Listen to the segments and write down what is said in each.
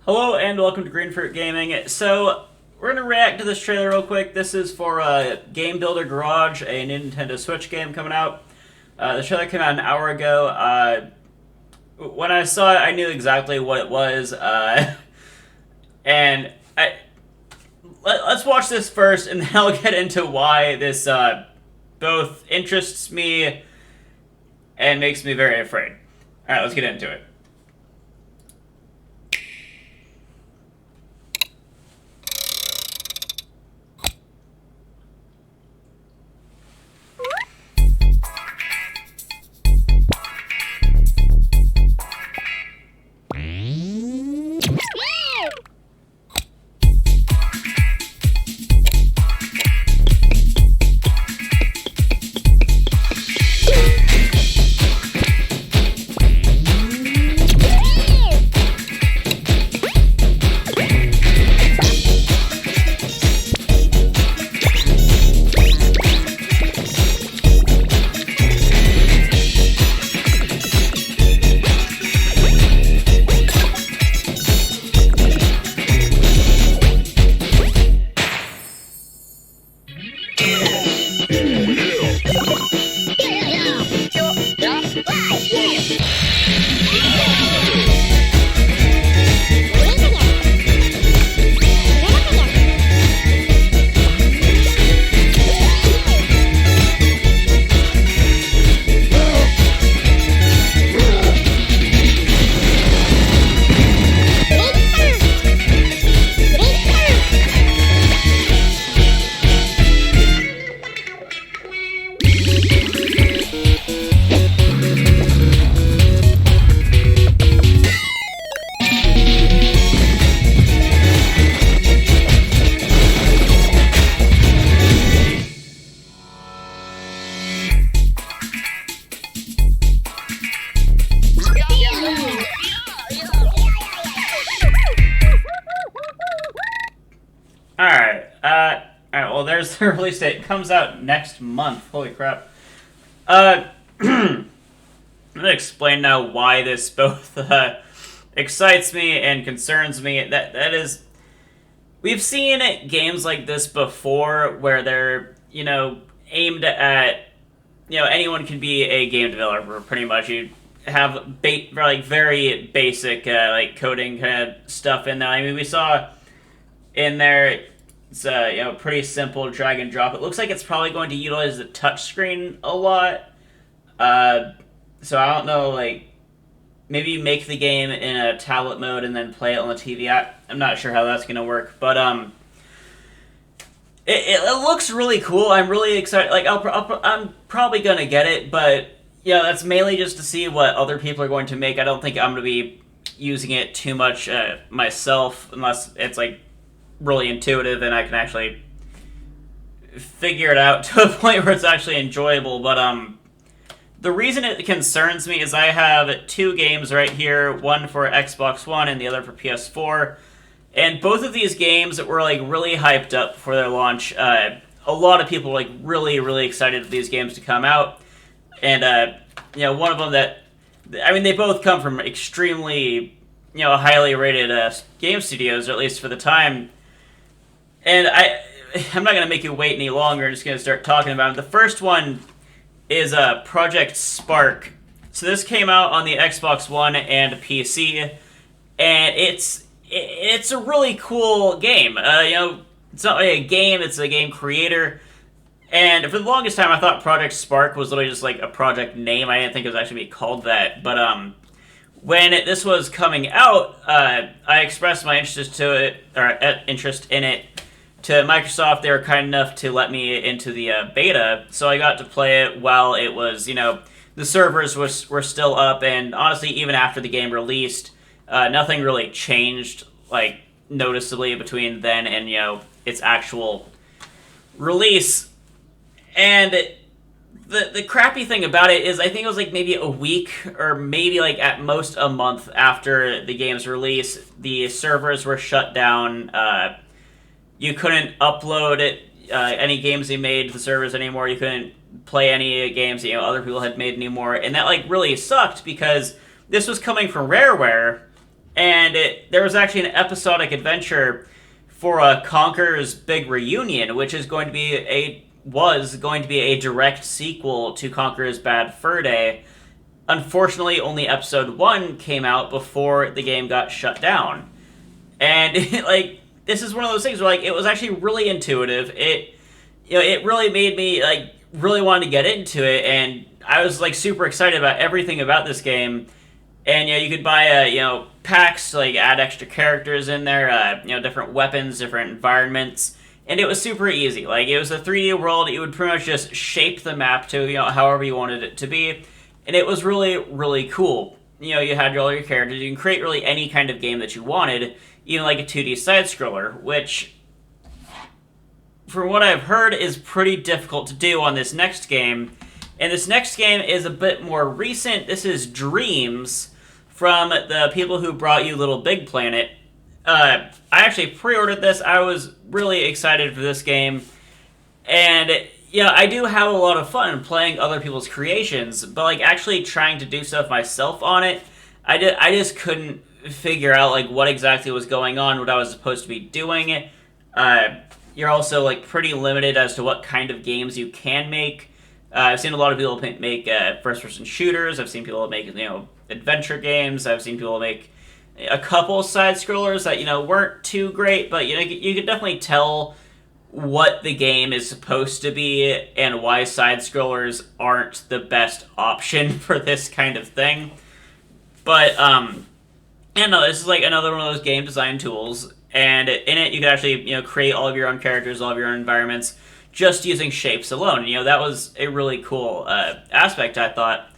Hello and welcome to Greenfruit Gaming. So, we're going to react to this trailer real quick. This is for Game Builder Garage, a Nintendo Switch game coming out. The trailer came out an hour ago. When I saw it, I knew exactly what it was. And let's watch this first, and then I'll get into why this both interests me and makes me very afraid. Alright, let's get into it. Alright, well, there's the release date. It comes out next month. Holy crap. I'm gonna explain now why this both excites me and concerns me. That is, we've seen games like this before where they're, aimed at, anyone can be a game developer, pretty much. You have very basic coding kind of stuff in there. I mean, we saw in there it's pretty simple drag and drop. It looks like it's probably going to utilize the touchscreen a lot. So I don't know, maybe you make the game in a tablet mode and then play it on the TV. I'm not sure how that's gonna work, but it looks really cool. I'm really excited. I'm probably gonna get it, but yeah, that's mainly just to see what other people are going to make. I don't think I'm gonna be using it too much myself, unless it's really intuitive and I can actually figure it out to a point where it's actually enjoyable. But the reason it concerns me is I have two games right here, one for Xbox One and the other for PS4. And both of these games were really hyped up for their launch. A lot of people were really, really excited for these games to come out. And one of them they both come from extremely highly rated game studios, or at least for the time. And I'm not gonna make you wait any longer. I'm just gonna start talking about them. The first one is Project Spark. So this came out on the Xbox One and PC, and it's a really cool game. It's not really a game; it's a game creator. And for the longest time, I thought Project Spark was literally just a project name. I didn't think it was actually be called that. But when this was coming out, I expressed my interest in it to Microsoft. They were kind enough to let me into the beta, so I got to play it while it was, the servers were still up, and honestly, even after the game released, nothing really changed, noticeably between then and, its actual release. And the crappy thing about it is I think it was maybe a week or maybe at most a month after the game's release, the servers were shut down. You couldn't upload any games they made to the servers anymore. You couldn't play any games that other people had made anymore, and that really sucked because this was coming from Rareware, and there was actually an episodic adventure for Conker's Big Reunion, which is going to be was going to be a direct sequel to Conker's Bad Fur Day. Unfortunately, only episode 1 came out before the game got shut down. And like, this is one of those things where like it was actually really intuitive. It really made me like really wanted to get into it, and I was like super excited about everything about this game. And you could buy packs to like add extra characters in there, different weapons, different environments, and it was super easy. Like, it was a 3D world. You would pretty much just shape the map to however you wanted it to be, and it was really, really cool. You had all your characters. You can create really any kind of game that you wanted, even like a 2D side scroller, which, from what I've heard, is pretty difficult to do on this next game. And this next game is a bit more recent. This is Dreams, from the people who brought you Little Big Planet. I actually pre-ordered this. I was really excited for this game. And, I do have a lot of fun playing other people's creations, but, like, actually trying to do stuff myself on it, I just couldn't figure out, like, what exactly was going on, what I was supposed to be doing. You're also, like, pretty limited as to what kind of games you can make. I've seen a lot of people make first-person shooters. I've seen people make, adventure games. I've seen people make a couple side-scrollers that, weren't too great, but, you could definitely tell what the game is supposed to be and why side-scrollers aren't the best option for this kind of thing. But, this is, like, another one of those game design tools, and in it, you can actually, create all of your own characters, all of your own environments, just using shapes alone. That was a really cool aspect, I thought.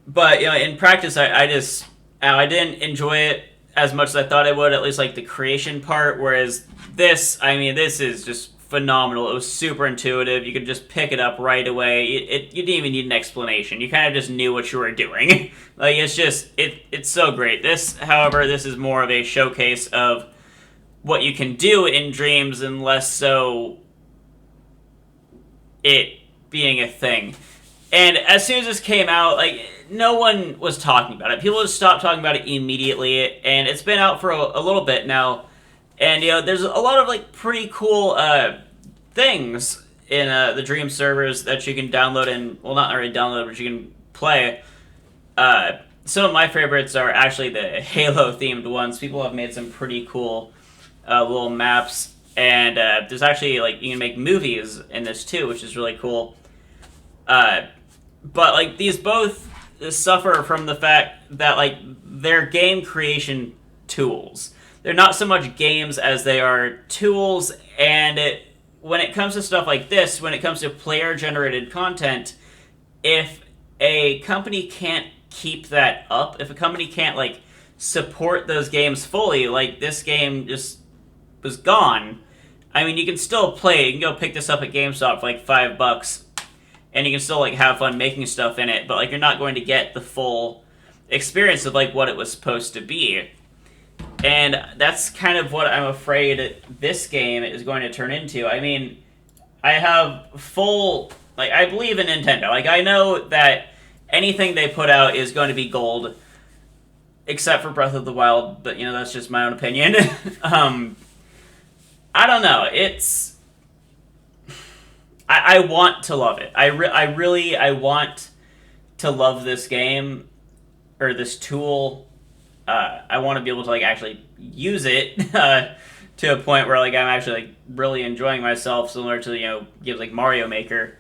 But, in practice, I didn't enjoy it as much as I thought I would, at least, like, the creation part, whereas this is just phenomenal. It was super intuitive. You could just pick it up right away. You didn't even need an explanation. You kind of just knew what you were doing. Like, it's so great. However, this is more of a showcase of what you can do in Dreams and less so it being a thing. And as soon as this came out, like, no one was talking about it. People just stopped talking about it immediately, and it's been out for a little bit now. And, there's a lot of, like, pretty cool things in the Dream servers that you can download and, well, not already download, but you can play. Some of my favorites are actually the Halo-themed ones. People have made some pretty cool little maps. And there's actually, like, you can make movies in this, too, which is really cool. But, like, these both suffer from the fact that, like, they're game creation tools. They're not so much games as they are tools, and when it comes to stuff like this, when it comes to player-generated content, if a company can't keep that up, if a company can't, like, support those games fully, like, this game just was gone. I mean, you can still play it. You can go pick this up at GameStop for like $5, and you can still like have fun making stuff in it. But like, you're not going to get the full experience of like what it was supposed to be. And that's kind of what I'm afraid this game is going to turn into. I mean, I have full like I believe in Nintendo. Like, I know that anything they put out is going to be gold, except for Breath of the Wild. But that's just my own opinion. I don't know. I want to love it. I want to love this game, or this tool. I want to be able to like actually use it to a point where like I'm actually like really enjoying myself, similar to games like Mario Maker,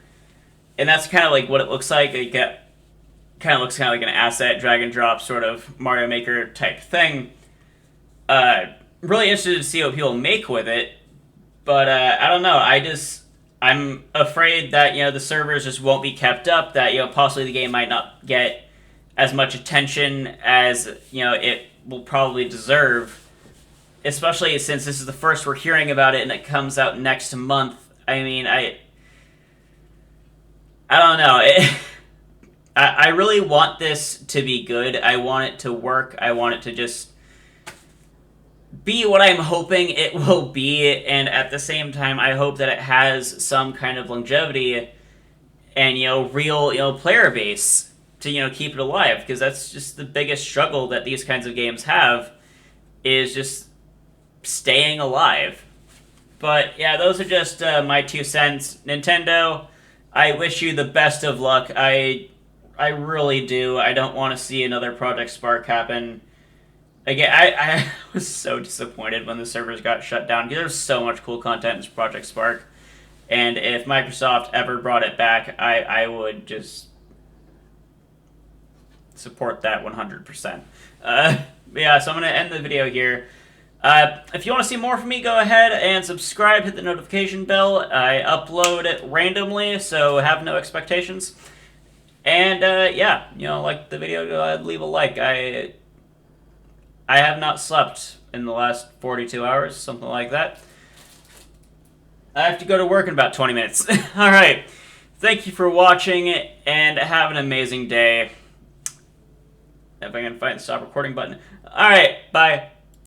and that's kind of like what it looks like. It kind of looks like an asset drag and drop sort of Mario Maker type thing. Really interested to see what people make with it. But I don't know. I'm afraid that the servers just won't be kept up. That possibly the game might not get as much attention as it will probably deserve. Especially since this is the first we're hearing about it, and it comes out next month. I mean, I don't know. I really want this to be good. I want it to work. I want it to just be what I'm hoping it will be, and at the same time, I hope that it has some kind of longevity and real player base. to keep it alive, because that's just the biggest struggle that these kinds of games have, is just staying alive. But yeah, those are just my 2 cents. Nintendo, I wish you the best of luck. I really do. I don't want to see another Project Spark happen. Again, I was so disappointed when the servers got shut down, because there's so much cool content in Project Spark. And if Microsoft ever brought it back, I would just support that 100%. Yeah, so I'm going to end the video here. If you want to see more from me, go ahead and subscribe, hit the notification bell. I upload it randomly, so have no expectations. And yeah, like the video, leave a like. I have not slept in the last 42 hours, something like that. I have to go to work in about 20 minutes. All right. Thank you for watching, and have an amazing day. If I can find the stop recording button. All right. Bye.